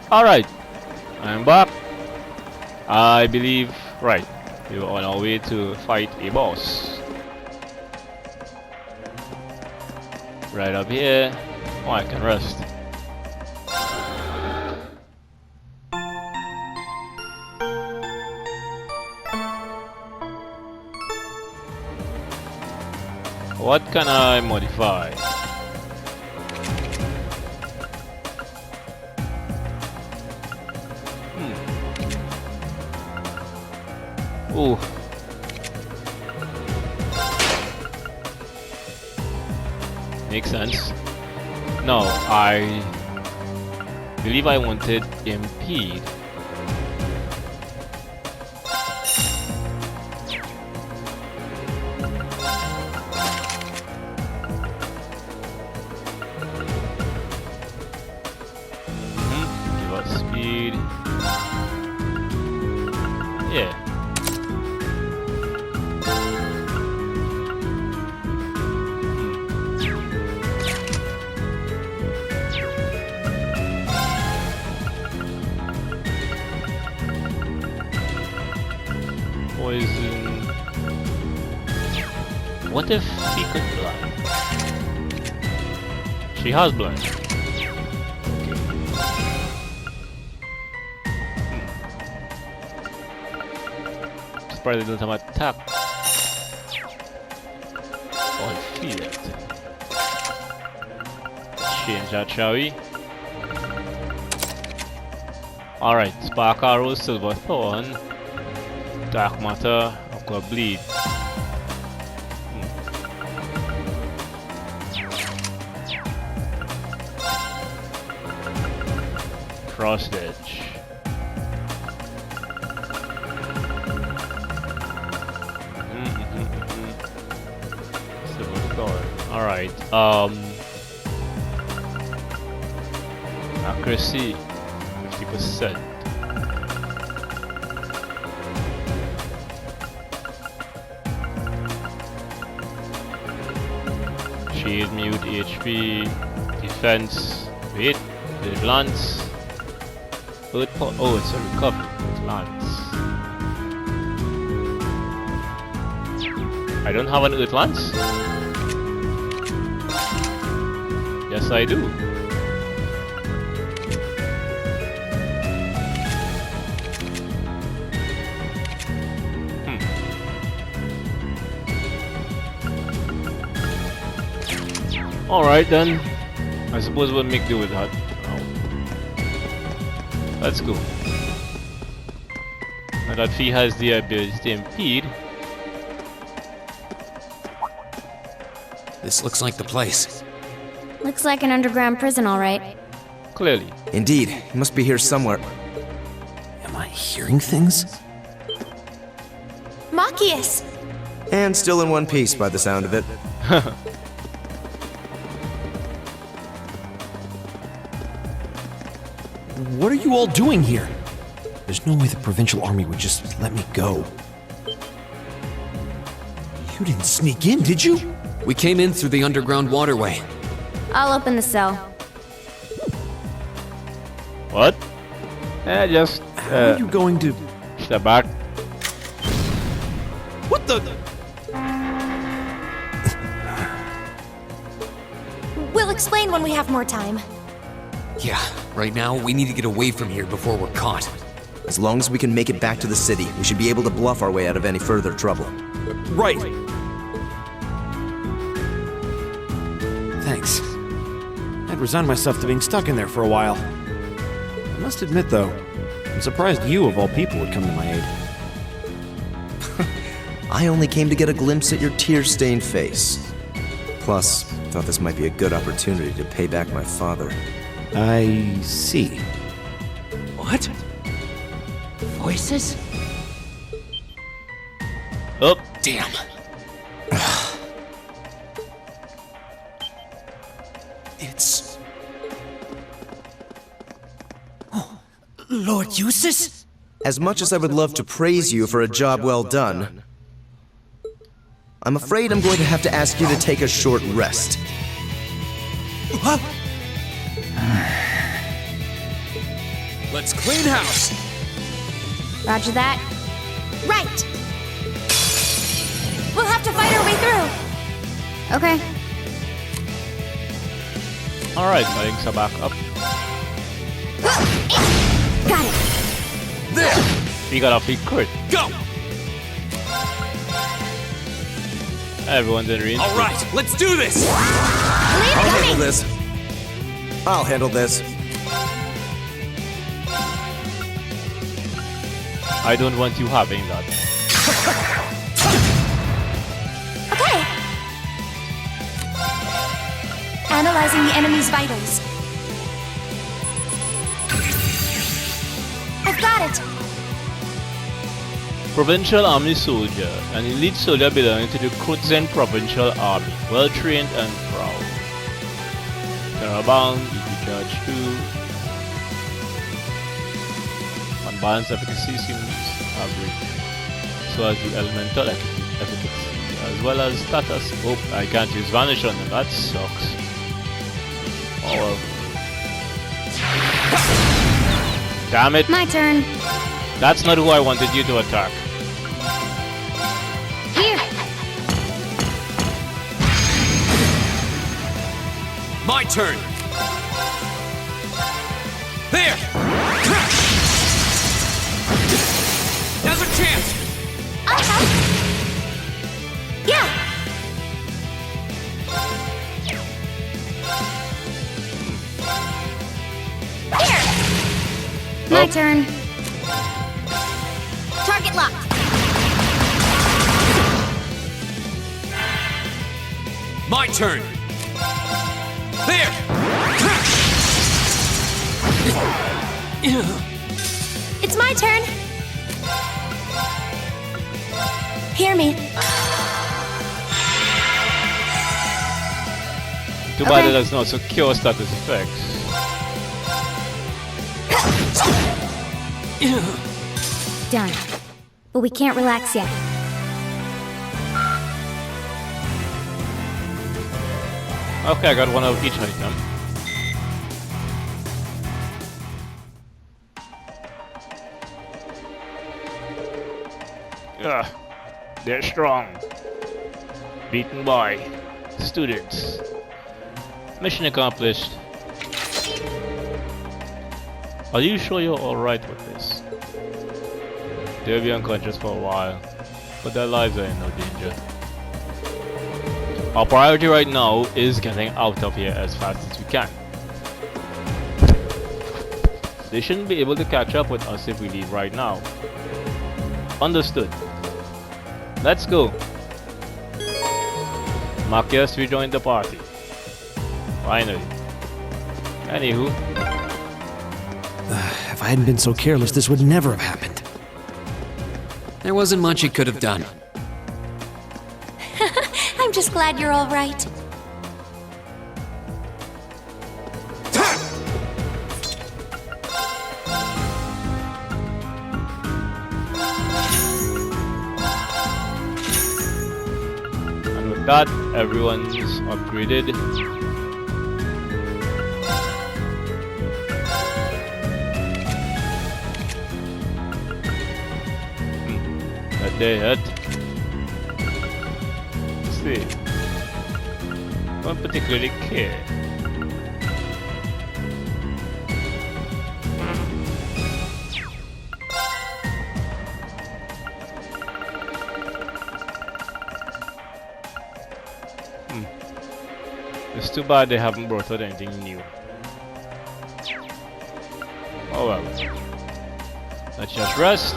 Alright, I'm back. I believe, right, we were on our way to fight a boss. Right up here. Oh, I can rest. What can I modify? Ooh. Makes sense. No, I believe I wanted impede. Give us speed. Yeah. Poison. What if he could blind? She has blind. Surprised they don't have attack. On field. Change that, shall we? Alright, Spark Arrow, Silver Thorn. Dark Matter, Aqua Bleed. Frost Edge. Silver Thorn. Alright, accuracy 50%. Shield, mute, HP, defense, wait, Lance, Earth pot. Oh, it's a recovery with Lance. I don't have an Earth Lance? Yes, I do. Alright then, I suppose we'll make do with that. Let's go. Now that Fee has the ability to impede. This looks like the place. Looks like an underground prison, alright. Clearly. Indeed, he must be here somewhere. Am I hearing things? Machias! And still in one piece by the sound of it. What are you all doing here? There's no way the Provincial Army would just let me go. You didn't sneak in, did you? We came in through the underground waterway. I'll open the cell. What? Just How are you going to... step back. What the... We'll explain when we have more time. Yeah, right now we need to get away from here before we're caught. As long as we can make it back to the city, we should be able to bluff our way out of any further trouble. Right. Thanks. I'd resigned myself to being stuck in there for a while. I must admit, though, I'm surprised you, of all people, would come to my aid. I only came to get a glimpse at your tear-stained face. Plus, thought this might be a good opportunity to pay back my father. I see. What? Voices? Oh, Damn. It's... Oh, Lord Eustace? As much as I would love to praise you for a job well done, I'm afraid I'm going to have to ask you to take a short rest. Huh? Let's clean house. Roger that. Right! We'll have to fight our way through. Okay. Alright, my links are back up. Got it. There. We got our feet crit. Go. Everyone's in range. All right, let's do this. I'll handle this. I'll handle this. I don't want you having that. Okay. Analyzing the enemy's vitals. I've got it. Provincial Army soldier, an elite soldier belonging to the Kurzen Provincial Army, well trained and proud. General bound, easy charge 2. Unbalanced efficacy seems average. So as the elemental efficacy, as well as status. Oh, I can't use vanish on them, that sucks. Oh well. Damn it! My turn. That's not who I wanted you to attack. Here. My turn. There. Now's our chance. I'll help. Yeah. Here. My turn. Target locked. My turn. There. It's my turn. Hear me. Too bad Okay. it does not secure status effects. Done. But we can't relax yet. Okay, I got one of each item. They're strong. Beaten by students. Mission accomplished. Are you sure you're alright with this? They'll be unconscious for a while, but their lives are in no danger. Our priority right now is getting out of here as fast as we can. They shouldn't be able to catch up with us if we leave right now. Understood. Let's go. Marcus rejoined the party. Finally. Anywho. If I hadn't been so careless, this would never have happened. There wasn't much he could have done. I'm just glad you're all right. And with that, everyone's upgraded. That they had. Let's see. Don't particularly care. It's too bad they haven't brought out anything new. Oh well. Let's just rest.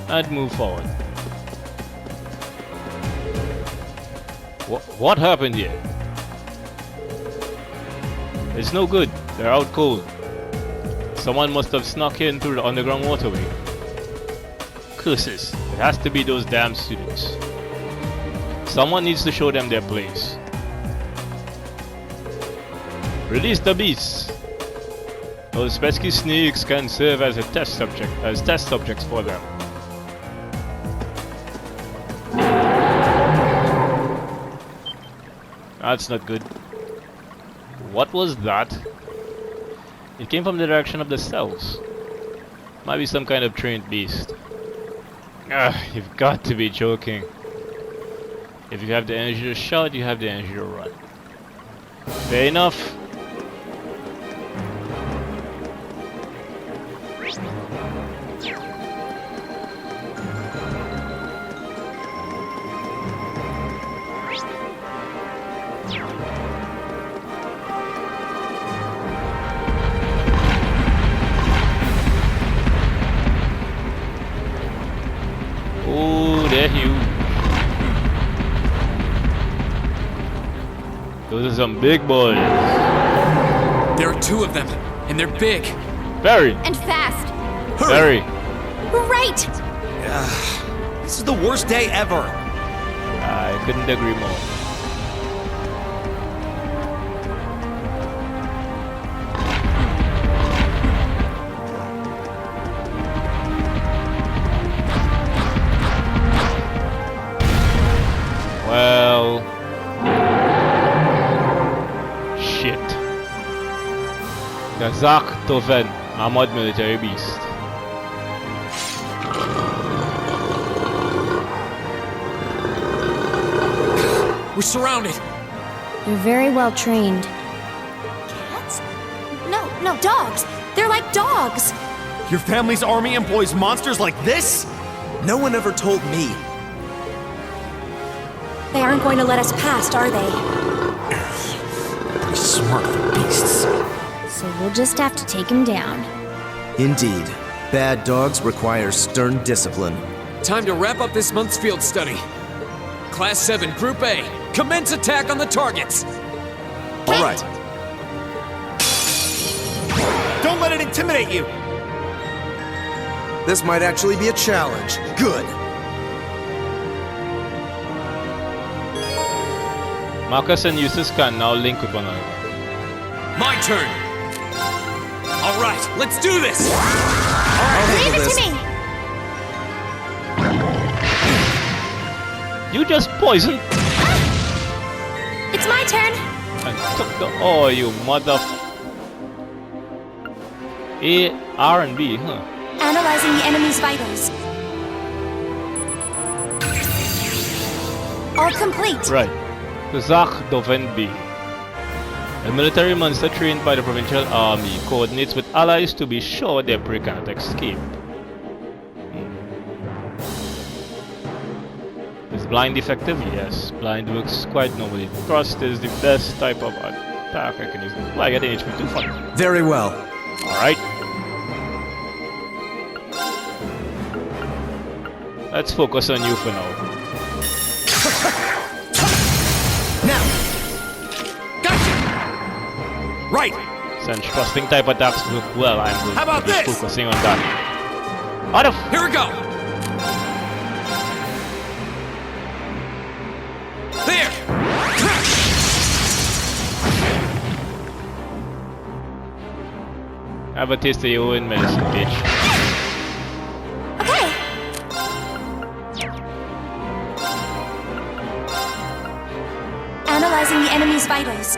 And move forward. What happened here? It's no good. They're out cold. Someone must have snuck in through the underground waterway. Curses. It has to be those damn students. Someone needs to show them their place. Release the beasts. Those pesky snakes can serve as a test subjects for them. That's not good. What was that? It came from the direction of the cells. Might be some kind of trained beast. You've got to be joking. If you have the energy to shout, you have the energy to run. Fair enough. Oh, they're huge. Those are some big boys. There are 2 of them, and they're big. Very. And fast. Very. Right. This is the worst day ever. I couldn't agree more. Well, shit. Gazak Toven, armored military beast. We're surrounded. You're very well trained. Cats? No, dogs. They're like dogs. Your family's army employs monsters like this? No one ever told me. They aren't going to let us past, are they? Pretty smart for beasts. So we'll just have to take him down. Indeed. Bad dogs require stern discipline. Time to wrap up this month's field study. Class 7, Group A. Commence attack on the targets. All right. Don't let it intimidate you. This might actually be a challenge. Good. Marcus and Eustace can now link with one another. My turn. All right, let's do this. I'll Leave handle it this. to me. You just poisoned It's my turn. and took the. Oh, you mother. A, R, and B, huh? Analyzing the enemy's vitals. All complete. Right. Kazakh Doven B. A military monster trained by the provincial army coordinates with allies to be sure their prey cannot escape. Is blind effective? Yes. Blind works quite normally. Thrust is the best type of attack I can use. Well, I get an HP 2 fun. Very well. Alright. Let's focus on you for now. Now! Gotcha. Right. Since thrusting type attacks work well, I'm going How about to be this? focusing on that. What the f- Here we go. There. Have a taste of your own medicine, bitch. Okay. Analyzing the enemy's vitals.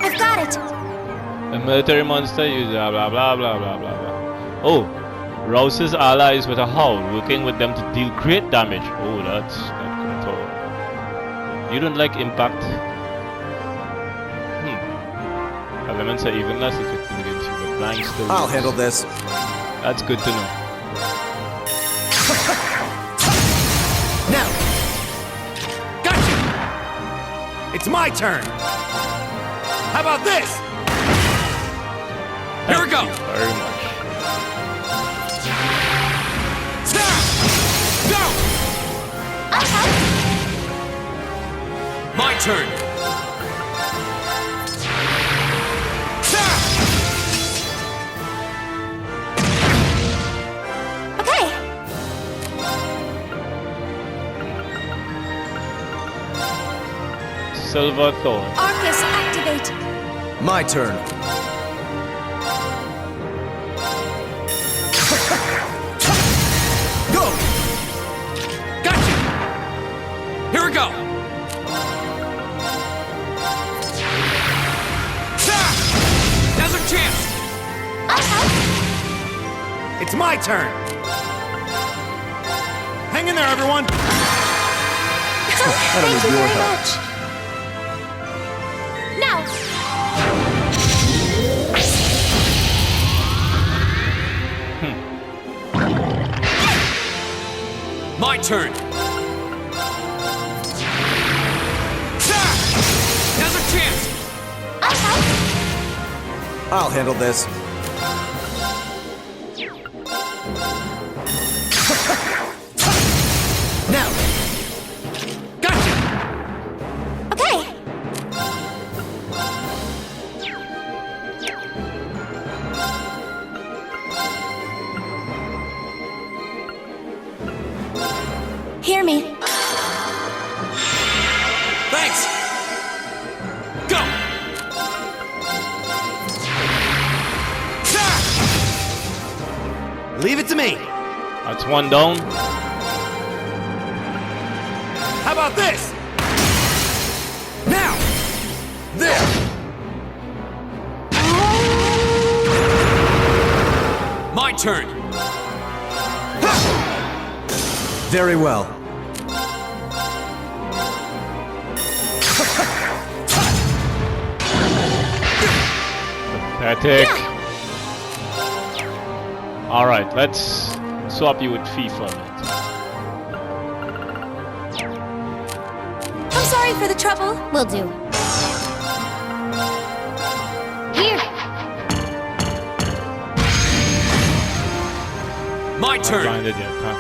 I've got it. A military monster uses blah blah blah blah blah blah blah. Oh, rouses allies with a howl, working with them to deal great damage. Oh, that's not good at all. You don't like impact? Elements are even less effective against you, but blind still. I'll works. handle this. That's good to know. Now! Gotcha! It's my turn. How about this? Here we Thank go. you very much. Go. I'll help. My turn. Okay. Silver Thorn. Arcus activate. My turn. Go! Gotcha. It's my turn! Hang in there, everyone! I don't Thank need you your very help. much. Now, My turn. Now's our chance. I'll help. I'll handle this. Now! Gotcha! Okay. Hear me. Thanks. Go. Leave it to me! That's one down. How about this? Now! There! My turn. Very well. Pathetic. Alright, let's swap you with Fee for a minute. I'm sorry for the trouble. Will do. Here. My Not turn. blinded yet, huh?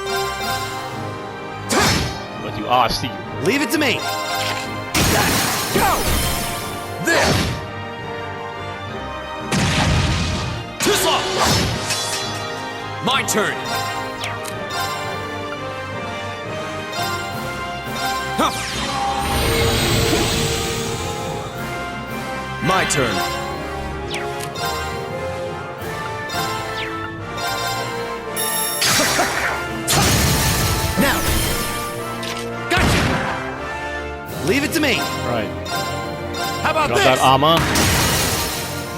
But you are Steve. Leave it to me! Go! There! Too slow. My turn. Huh. My turn. Now! Gotcha! Leave it to me! Right. How about Drop this? that armor.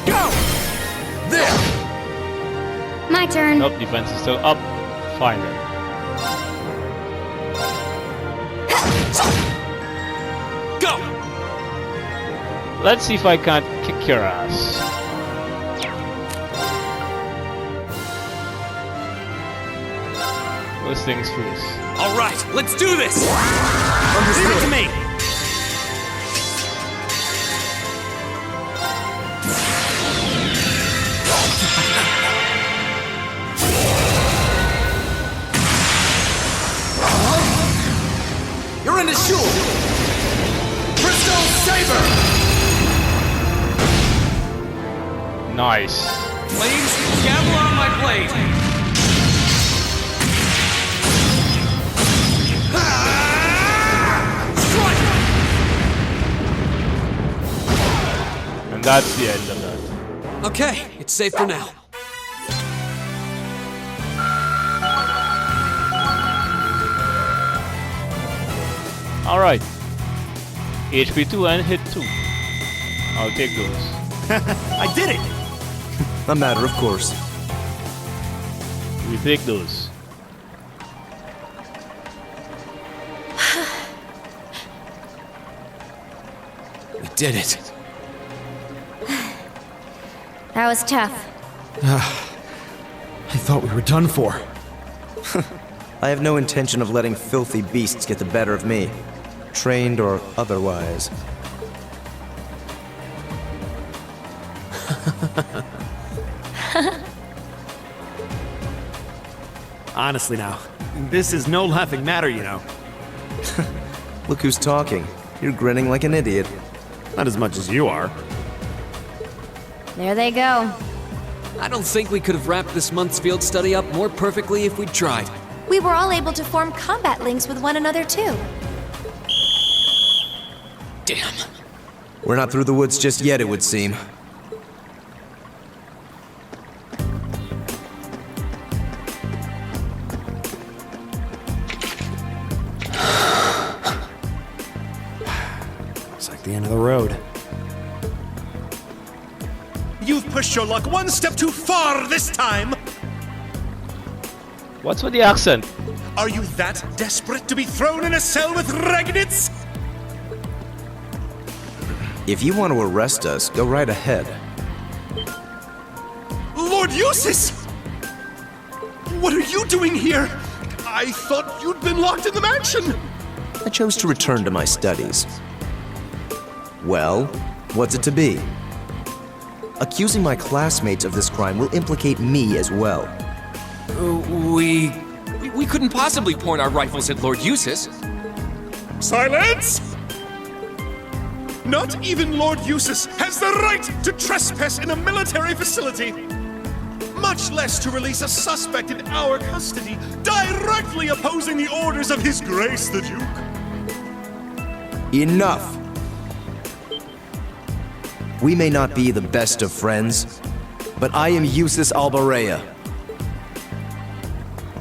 Go! There! My turn. Nope, defense is still up. Fine then. Go. Let's see if I can't kick your ass. Those things first. All right, let's do this. Leave it to me! You're in the shoe! Crystal Saber! Nice. Flames, gavel on my blade. And that's the end of that. Okay, it's safe for now. Alright. HP 2 and hit 2. I'll take those. I did it! A matter of course. We take those. We did it. That was tough. I thought we were done for. I have no intention of letting filthy beasts get the better of me. Trained or otherwise. Honestly now, this is no laughing matter, you know. Look who's talking. You're grinning like an idiot. Not as much as you are. There they go. I don't think we could have wrapped this month's field study up more perfectly if we'd tried. We were all able to form combat links with one another, too. Damn. We're not through the woods just yet, it would seem. It's like the end of the road. You've pushed your luck one step too far this time! What's with the accent? Are you that desperate to be thrown in a cell with Ragnitz? If you want to arrest us, go right ahead. Lord Eustace! What are you doing here? I thought you'd been locked in the mansion! I chose to return to my studies. Well, what's it to be? Accusing my classmates of this crime will implicate me as well. We couldn't possibly point our rifles at Lord Eustace. Silence! Not even Lord Eustace has the right to trespass in a military facility, much less to release a suspect in our custody, directly opposing the orders of His Grace the Duke. Enough! We may not be the best of friends, but I am Eustace Albarea.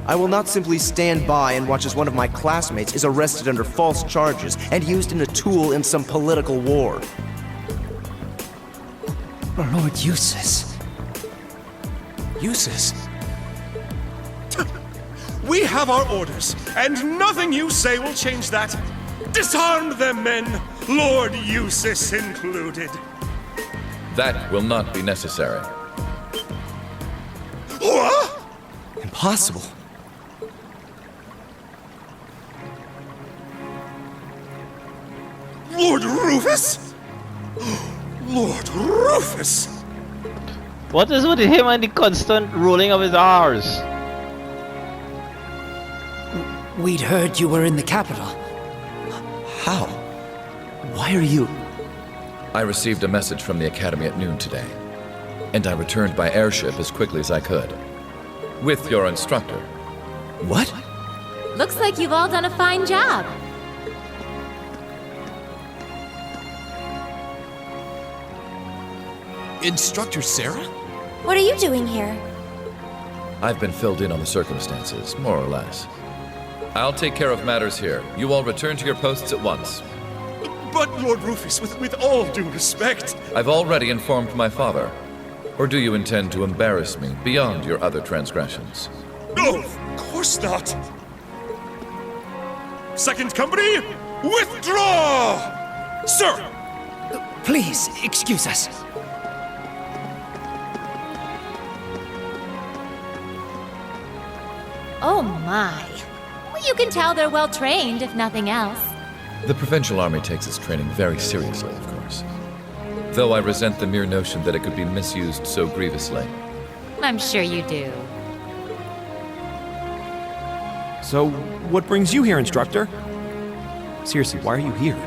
I will not simply stand by and watch as one of my classmates is arrested under false charges and used as a tool in some political war. Lord Eustace. Eustace? We have our orders, and nothing you say will change that. Disarm them, men, Lord Eustace included. That will not be necessary. What? Impossible. Lord Rufus? Lord Rufus! What is with him and the constant rolling of his R's? We'd heard you were in the capital. How? Why are you... I received a message from the Academy at noon today, and I returned by airship as quickly as I could. With your instructor. What? Looks like you've all done a fine job. Instructor Sarah? What are you doing here? I've been filled in on the circumstances, more or less. I'll take care of matters here. You all return to your posts at once. But, Lord Rufus, with all due respect... I've already informed my father. Or do you intend to embarrass me beyond your other transgressions? No, of course not. Second company, withdraw! Sir! Please, excuse us. Oh my. Well, you can tell they're well trained, if nothing else. The Provincial Army takes its training very seriously, of course. Though I resent the mere notion that it could be misused so grievously. I'm sure you do. So, what brings you here, instructor? Seriously, why are you here?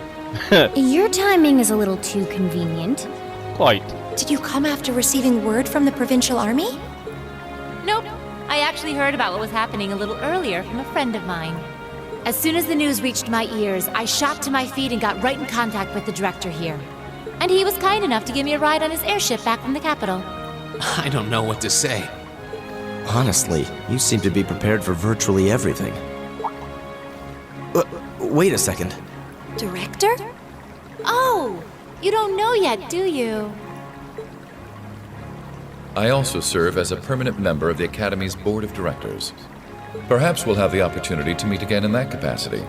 Your timing is a little too convenient. Quite. Did you come after receiving word from the Provincial Army? Nope. I actually heard about what was happening a little earlier from a friend of mine. As soon as the news reached my ears, I shot to my feet and got right in contact with the director here. And he was kind enough to give me a ride on his airship back from the capital. I don't know what to say. Honestly, you seem to be prepared for virtually everything. Wait a second. Director? Oh, you don't know yet, do you? I also serve as a permanent member of the Academy's Board of Directors. Perhaps we'll have the opportunity to meet again in that capacity.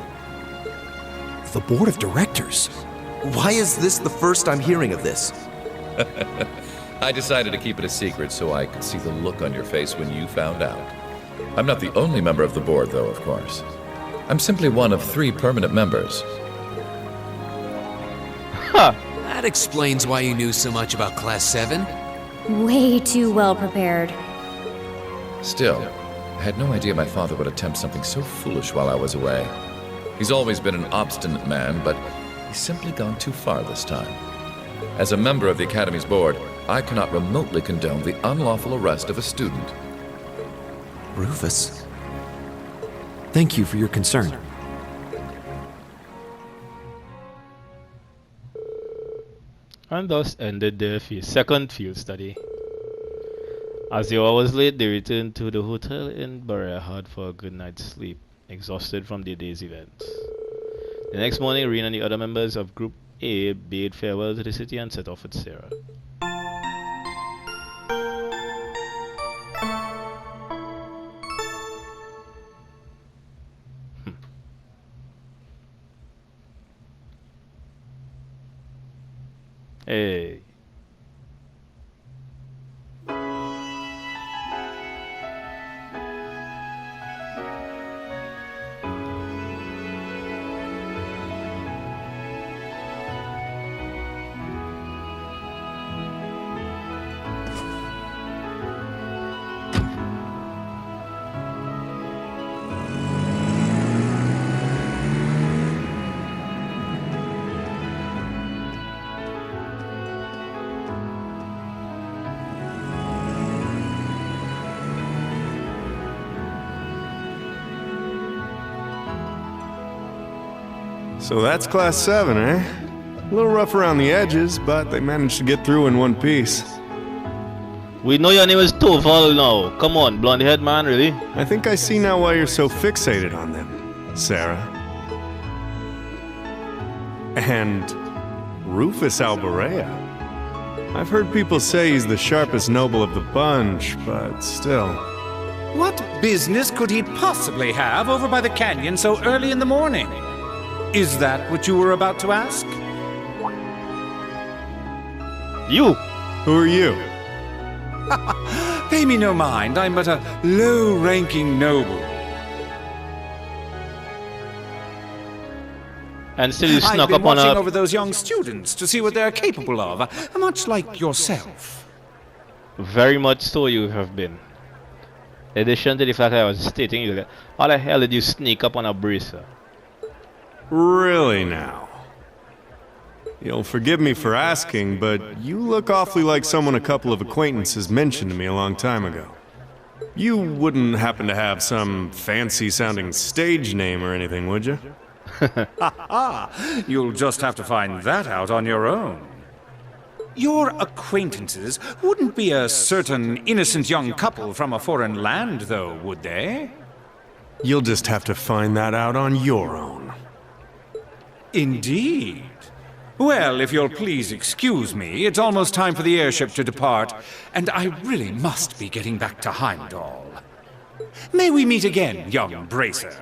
The board of directors? Why is this the first I'm hearing of this? I decided to keep it a secret so I could see the look on your face when you found out. I'm not the only member of the board, though, of course. I'm simply one of 3 permanent members. Huh. That explains why you knew so much about Class 7. Way too well prepared. Still, I had no idea my father would attempt something so foolish while I was away. He's always been an obstinate man, but he's simply gone too far this time. As a member of the Academy's board, I cannot remotely condone the unlawful arrest of a student. Rufus. Thank you for your concern. And thus ended their second field study. As the hour was late, they returned to the hotel in Barrehard for a good night's sleep, exhausted from the day's events. The next morning, Reen and the other members of Group A bade farewell to the city and set off with Sarah. Hey. So that's Class 7, eh? A little rough around the edges, but they managed to get through in one piece. We know your name is Toval now. Come on, blonde head man, really? I think I see now why you're so fixated on them, Sarah. And Rufus Alborea. I've heard people say he's the sharpest noble of the bunch, but still. What business could he possibly have over by the canyon so early in the morning? Is that what you were about to ask? You! Who are you? Pay me no mind, I'm but a low-ranking noble. And still you snuck I've been up on watching a... over those young students to see what they're capable of, much like yourself. Very much so you have been. In addition to the fact that I was stating you, how the hell did you sneak up on a bracer? Really now? You'll forgive me for asking, but you look awfully like someone a couple of acquaintances mentioned to me a long time ago. You wouldn't happen to have some fancy-sounding stage name or anything, would you? You'll just have to find that out on your own. Your acquaintances wouldn't be a certain innocent young couple from a foreign land, though, would they? You'll just have to find that out on your own. Indeed. Well, if you'll please excuse me, it's almost time for the airship to depart, and I really must be getting back to Heimdall. May we meet again, young Bracer.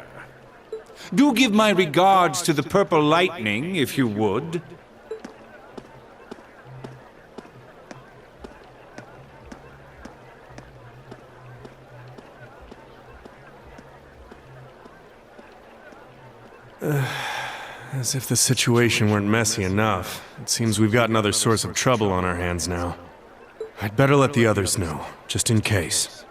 Do give my regards to the Purple Lightning, if you would. As if the situation weren't messy enough. It seems we've got another source of trouble on our hands now. I'd better let the others know, just in case.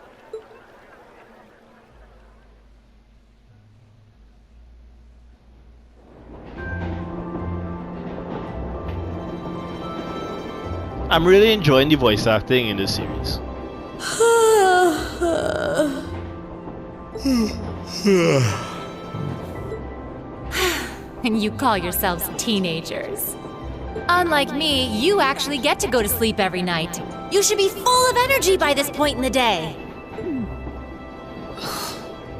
I'm really enjoying the voice acting in this series. And you call yourselves teenagers. Unlike me, you actually get to go to sleep every night. You should be full of energy by this point in the day.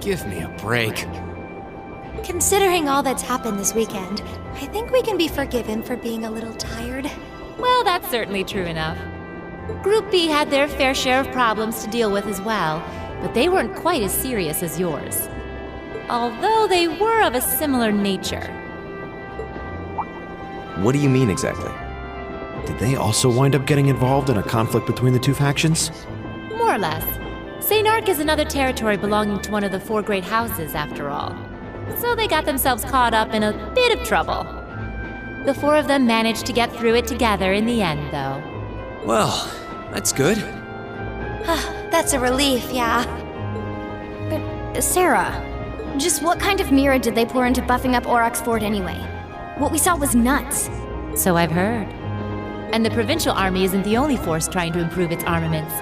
Give me a break. Considering all that's happened this weekend, I think we can be forgiven for being a little tired. Well, that's certainly true enough. Group B had their fair share of problems to deal with as well, but they weren't quite as serious as yours. Although they were of a similar nature. What do you mean exactly? Did they also wind up getting involved in a conflict between the two factions? More or less. St. Ark is another territory belonging to one of the four great houses, after all. So they got themselves caught up in a bit of trouble. The four of them managed to get through it together in the end, though. Well, that's good. That's a relief, yeah. But, Sarah, just what kind of mirror did they pour into buffing up Aurochs Fort anyway? What we saw was nuts. So I've heard. And the Provincial Army isn't the only force trying to improve its armaments.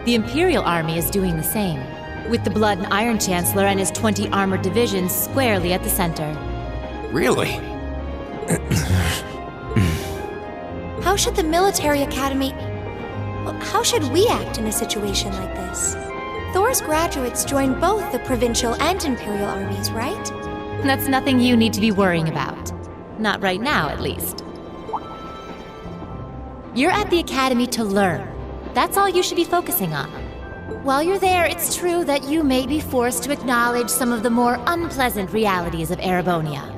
The Imperial Army is doing the same, with the Blood and Iron Chancellor and his 20 armored divisions squarely at the center. Really? How should the military academy... Well, how should we act in a situation like this? Thor's graduates join both the Provincial and Imperial armies, right? That's nothing you need to be worrying about. Not right now, at least. You're at the academy to learn. That's all you should be focusing on. While you're there, it's true that you may be forced to acknowledge some of the more unpleasant realities of Erebonia.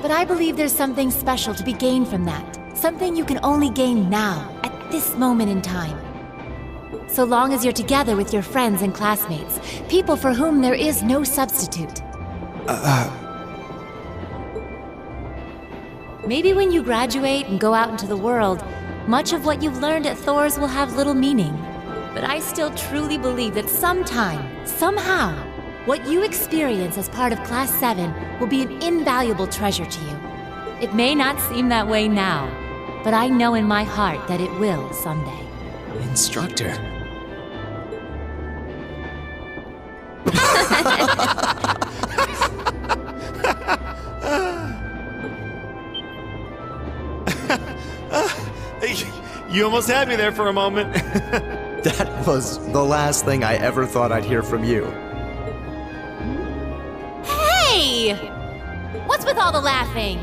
But I believe there's something special to be gained from that, something you can only gain now, at this moment in time. So long as you're together with your friends and classmates, people for whom there is no substitute. Maybe when you graduate and go out into the world, much of what you've learned at Thor's will have little meaning. But I still truly believe that sometime, somehow, what you experience as part of Class 7 will be an invaluable treasure to you. It may not seem that way now, but I know in my heart that it will someday. Instructor. You almost had me there for a moment. That was the last thing I ever thought I'd hear from you. Hey! What's with all the laughing?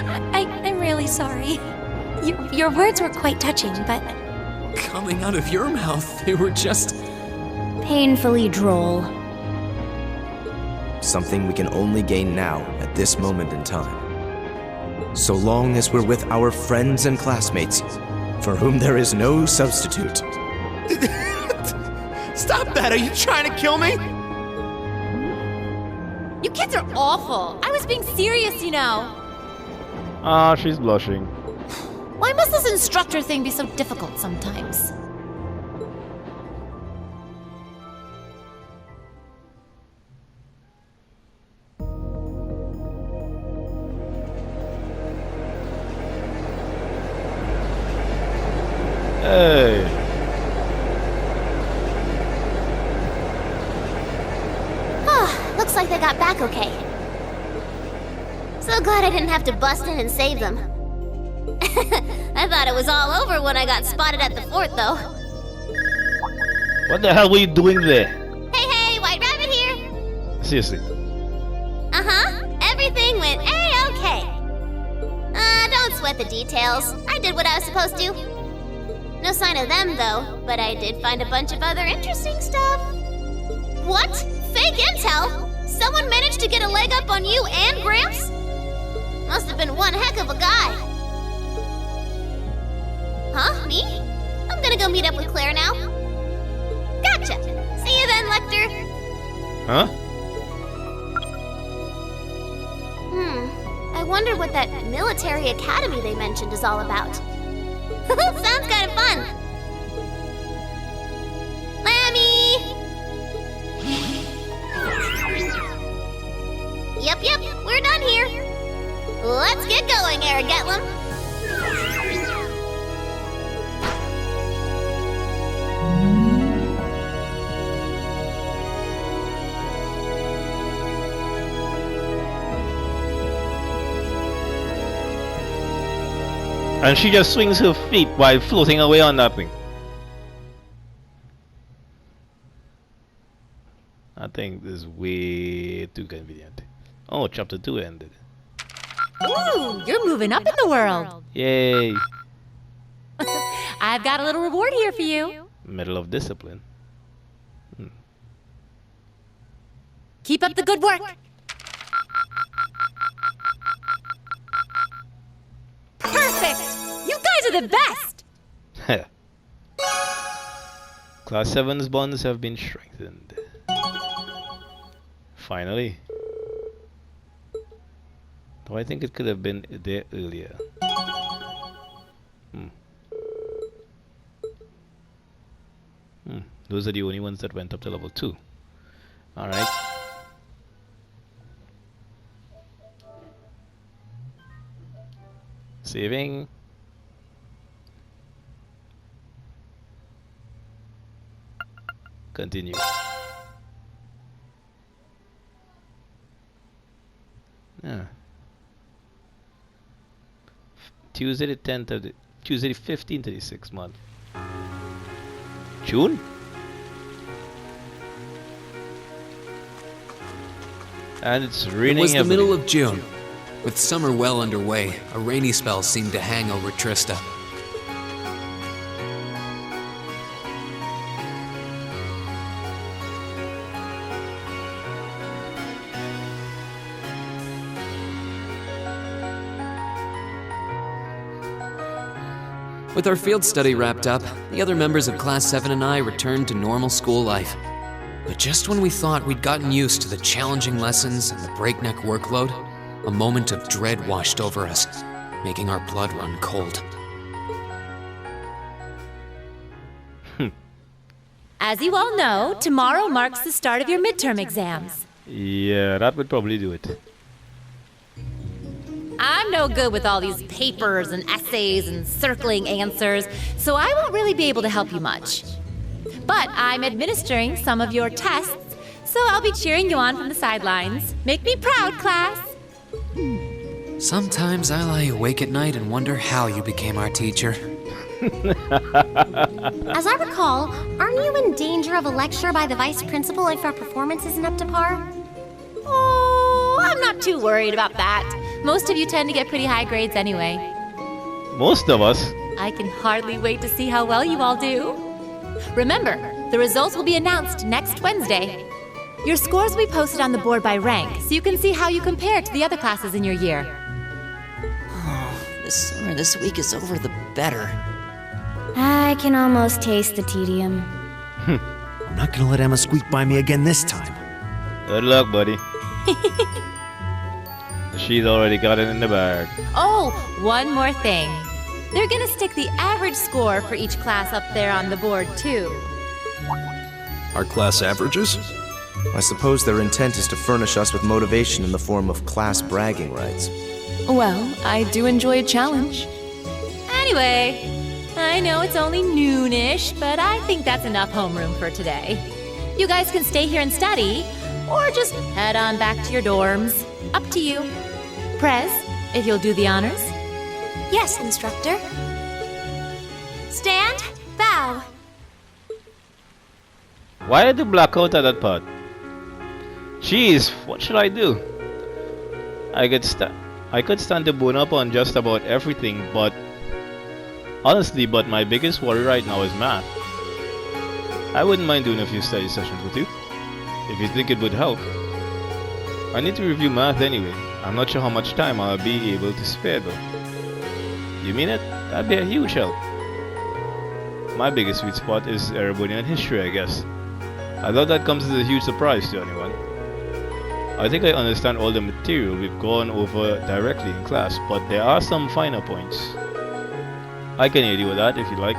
I'm really sorry. Your words were quite touching, but... Coming out of your mouth, they were just... Painfully droll. Something we can only gain now, at this moment in time. So long as we're with our friends and classmates, for whom there is no substitute. Stop that! Are you trying to kill me? You kids are awful. I was being serious, you know. Ah, she's blushing. Why must this instructor thing be so difficult sometimes? Hey. Looks like they got back okay. So glad I didn't have to bust in and save them. I thought it was all over when I got spotted at the fort, though. What the hell were you doing there? Hey, White Rabbit here! Seriously. Everything went A-okay. Don't sweat the details. I did what I was supposed to. No sign of them, though, but I did find a bunch of other interesting stuff. What? Fake intel? Someone managed to get a leg up on you and Gramps? Must have been one heck of a guy. Huh? Me? I'm gonna go meet up with Claire now. Gotcha! See you then, Lecter. Huh? I wonder what that military academy they mentioned is all about. Sounds kind of fun. Lammy! Yep, we're done here. Let's get going, Aragetlum. And she just swings her feet while floating away on that thing. I think this is way too convenient. Oh, chapter 2 ended. Ooh, you're moving up in the world. Yay. I've got a little reward here for you. Medal of Discipline. Keep up the good work. Perfect! You guys are the best! Class 7's bonds have been strengthened. Finally. Though I think it could have been there earlier. Those are the only ones that went up to level 2. Alright. Saving. Continue. Yeah. Tuesday the 10th of the Tuesday the 15th of the 6th month. June? And it's raining. It was the heavily. middle of June. With summer well underway, a rainy spell seemed to hang over Trista. With our field study wrapped up, the other members of Class 7 and I returned to normal school life. But just when we thought we'd gotten used to the challenging lessons and the breakneck workload, a moment of dread washed over us, making our blood run cold. As you all know, tomorrow marks the start of your midterm exams. Yeah, that would probably do it. I'm no good with all these papers and essays and circling answers, so I won't really be able to help you much. But I'm administering some of your tests, so I'll be cheering you on from the sidelines. Make me proud, class! Sometimes I lie awake at night and wonder how you became our teacher. As I recall, aren't you in danger of a lecture by the vice principal if our performance isn't up to par? Oh, I'm not too worried about that. Most of you tend to get pretty high grades anyway. Most of us. I can hardly wait to see how well you all do. Remember, the results will be announced next Wednesday. Your scores will be posted on the board by rank, so you can see how you compare to the other classes in your year. The sooner this week is over, the better. I can almost taste the tedium. I'm not gonna let Emma squeak by me again this time. Good luck, buddy. She's already got it in the bag. Oh, one more thing. They're gonna stick the average score for each class up there on the board, too. Our class averages? I suppose their intent is to furnish us with motivation in the form of class bragging rights. Well, I do enjoy a challenge. Anyway, I know it's only noonish, but I think that's enough homeroom for today. You guys can stay here and study, or just head on back to your dorms. Up to you. Prez, if you'll do the honors. Yes, instructor. Stand, bow. Why did you black out at that part? Jeez, what should I do? I could stand to bone up on just about everything, but honestly, my biggest worry right now is math. I wouldn't mind doing a few study sessions with you, if you think it would help. I need to review math anyway. I'm not sure how much time I'll be able to spare though. You mean it? That'd be a huge help. My biggest sweet spot is Erebonian history, I guess. I thought that comes as a huge surprise to anyone. I think I understand all the material we've gone over directly in class, but there are some finer points. I can aid you with that if you like.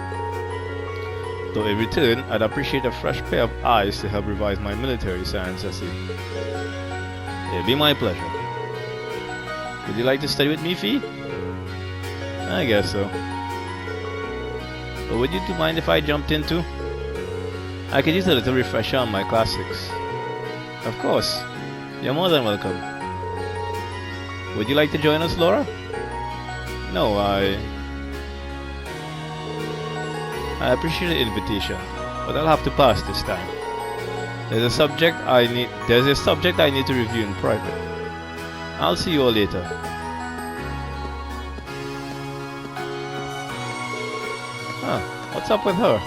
Though in return, I'd appreciate a fresh pair of eyes to help revise my military science essay. It'd be my pleasure. Would you like to study with me, Fee? I guess so. But would you two mind if I jumped in too? I could use a little refresher on my classics. Of course. You're more than welcome. Would you like to join us, Laura? No, I appreciate the invitation, but I'll have to pass this time. There's a subject I need to review in private. I'll see you all later. Huh, what's up with her?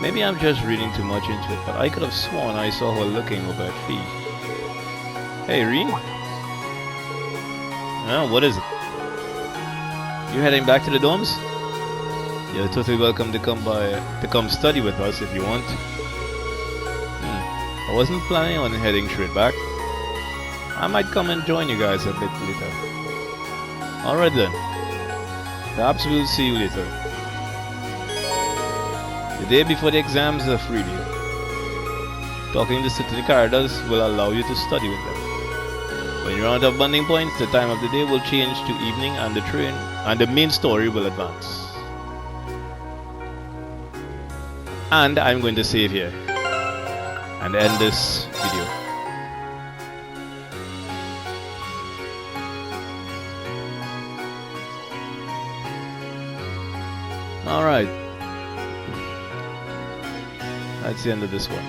Maybe I'm just reading too much into it, but I could have sworn I saw her looking over at Fee. Hey, Reen? Oh, what is it? You heading back to the dorms? You're totally welcome to come study with us if you want. I wasn't planning on heading straight back. I might come and join you guys a bit later. Alright then. Perhaps we'll see you later. The day before the exams is a free day. Talking to city corridors will allow you to study with them. When you run out of bonding points, the time of the day will change to evening and the main story will advance. And I'm going to save here and end this video. Alright. That's the end of this one.